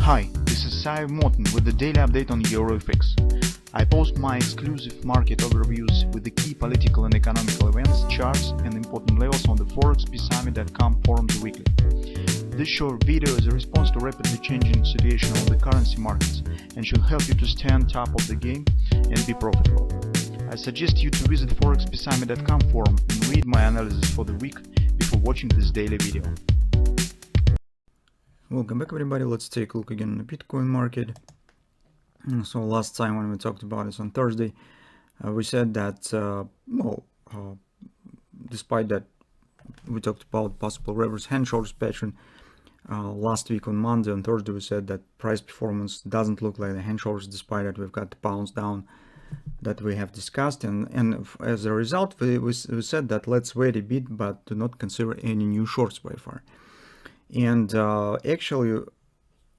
Hi, this is Sive Morten with the daily update on EuroFX. I post my exclusive market overviews with the key political and economical events, charts and important levels on the FOREXPEACEARMY.com forums weekly. This short video is a response to rapidly changing situation on the currency markets and should help you to stay on top of the game and be profitable. I suggest you to visit ForexPeaceArmy.com forum and read my analysis for the week before watching this daily video. Welcome back everybody. Let's take a look again on the Bitcoin market. So last time when we talked about this on Thursday, we said that despite that we talked about possible reverse hand shoulders pattern last week on Monday. On Thursday we said that price performance doesn't look like the hand shoulders, despite that we've got the bounce down that we have discussed, and as a result we said that let's wait a bit but do not consider any new shorts by far. And actually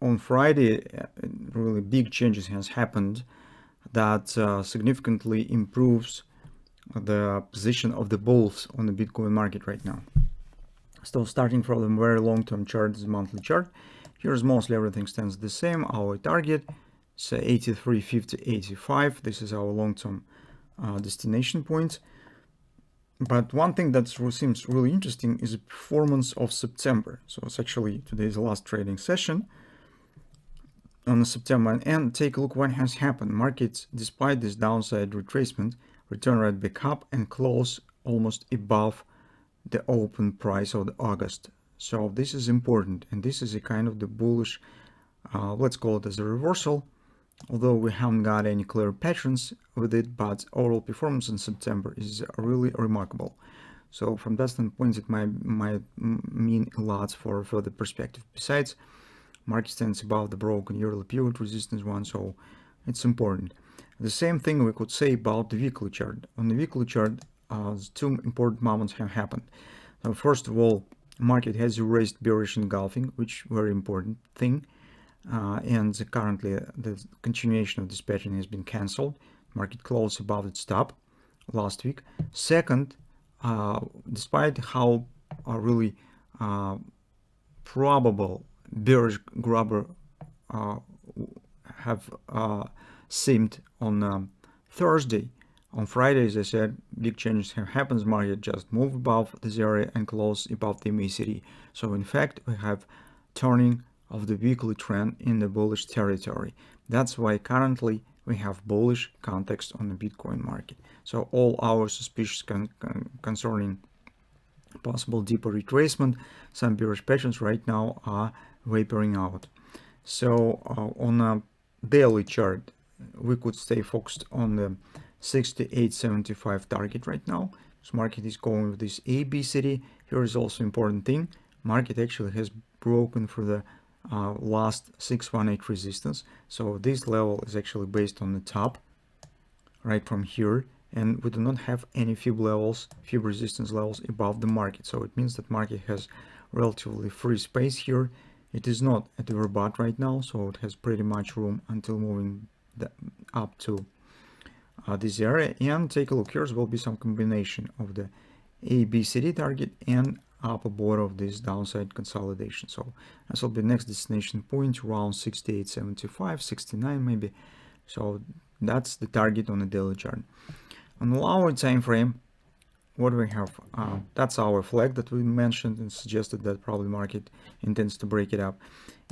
on Friday really big changes has happened that significantly improves the position of the bulls on the Bitcoin market right now. So starting from the very long-term chart, this monthly chart, here's mostly everything stands the same. Our target is 83.50, 85. This is our long-term destination point. But one thing that seems really interesting is the performance of September. So it's actually today's last trading session on September, and take a look what has happened. Markets, despite this downside retracement, return right back up and close almost above the open price of the August. So this is important, and this is a kind of the bullish, let's call it as a reversal, although we haven't got any clear patterns with it, but overall performance in September is really remarkable. So from that standpoint, it might mean a lot for further perspective. Besides, market stands above the broken yearly pivot resistance one, so it's important. The same thing we could say about the weekly chart. On the weekly chart, two important moments have happened. Now, first of all, market has erased bearish engulfing, which very important thing. And currently the continuation of this pattern has been cancelled. Market closed above its top last week. Second, despite how really probable bearish grabber have seemed on Thursday, on Friday, as I said, big changes have happened. Market just moved above this area and closed above the MACD. So in fact, we have turning of the weekly trend in the bullish territory. That's why currently we have bullish context on the Bitcoin market. So all our suspicions concerning possible deeper retracement, some bearish patterns right now are vaporing out. So on a daily chart, we could stay focused on the 68.75 target right now. So market is going with this ABCD. Here is also important thing. Market actually has broken through the last 618 resistance. So this level is actually based on the top right from here, and we do not have any fib resistance levels above the market. So it means that market has relatively free space here. It is not at the overbought right now, so it has pretty much room until moving up to this area. And take a look, here will be some combination of the ABCD target and upper border of this downside consolidation. So this will be next destination point around 68.75, 69 maybe. So that's the target on the daily chart. On the lower time frame, what we have, that's our flag that we mentioned and suggested that probably market intends to break it up.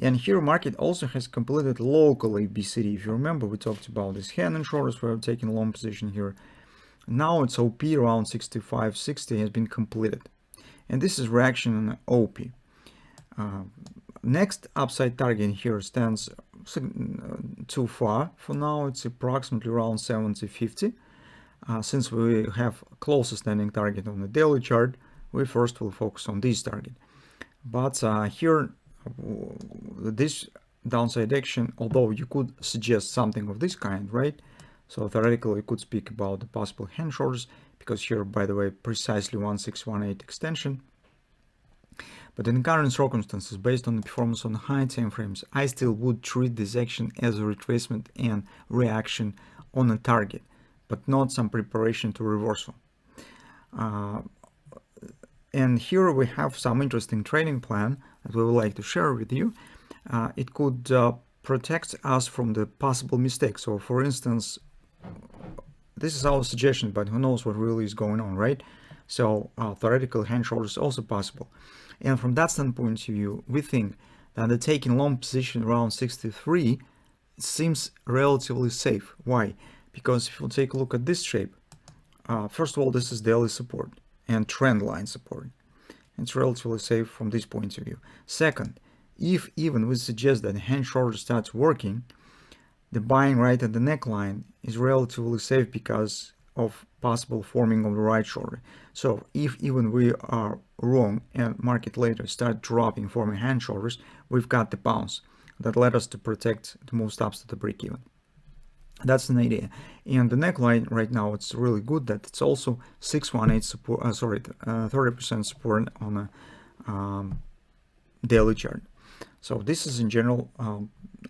And here market also has completed local ABCD. If you remember, we talked about this hand and shoulders. We're taking a long position here. Now it's OP around 65.60 has been completed. And this is reaction on OP. Next upside target here stands too far for now. It's approximately around 70.50. Since we have closest standing target on the daily chart, we first will focus on this target. But here, this downside action, although you could suggest something of this kind, right? So theoretically, you could speak about the possible hand shoulders, because here, by the way, precisely 1618 extension. But in current circumstances, based on the performance on high time frames, I still would treat this action as a retracement and reaction on a target, but not some preparation to reversal. And here we have some interesting trading plan that we would like to share with you. It could protects us from the possible mistakes. So for instance, this is our suggestion, but who knows what really is going on, right? So theoretical hand short is also possible. And from that standpoint of view, we think that the taking long position around 63 seems relatively safe. Why? Because if you take a look at this shape, first of all, this is daily support and trend line support. It's relatively safe from this point of view. Second, if even we suggest that the hand shorter starts working, the buying right at the neckline is relatively safe because of possible forming of the right shoulder. So if even we are wrong and market later start dropping, forming hand shoulders, we've got the bounce that led us to protect to move stops to the break even. That's an idea. And the neckline right now, it's really good that it's also 618 support, 30% support on a daily chart. So this is in general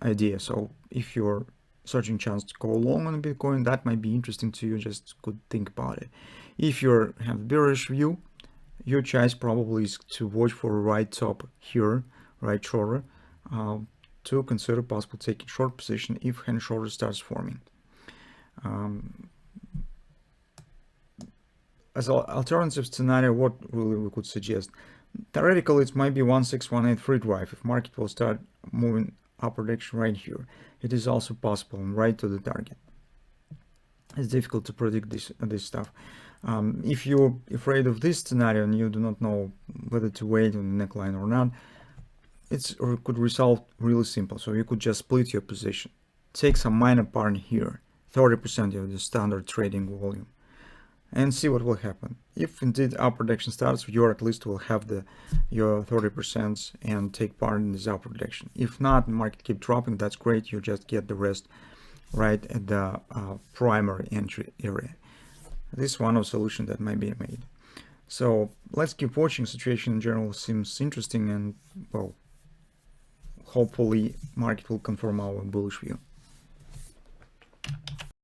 idea. So if you're searching chance to go long on Bitcoin, that might be interesting to you. Just could think about it. If you have bearish view, your choice probably is to watch for a right top here, right shoulder, to consider possible taking short position if hand shoulder starts forming. As an alternative scenario, what really we could suggest? Theoretically, it might be 1618 free drive if market will start moving upper direction right here. It is also possible and right to the target. It's difficult to predict this stuff. If you're afraid of this scenario and you do not know whether to wait on the neckline or not, it could resolve really simple. So you could just split your position, take some minor part here, 30% of the standard trading volume, and see what will happen. If indeed upper direction starts, you at least will have your 30% and take part in this upper direction. If not, the market keep dropping, that's great. You just get the rest right at the primary entry area. This is one of the solutions that might be made. So let's keep watching. Situation in general seems interesting, and well, hopefully market will confirm our bullish view.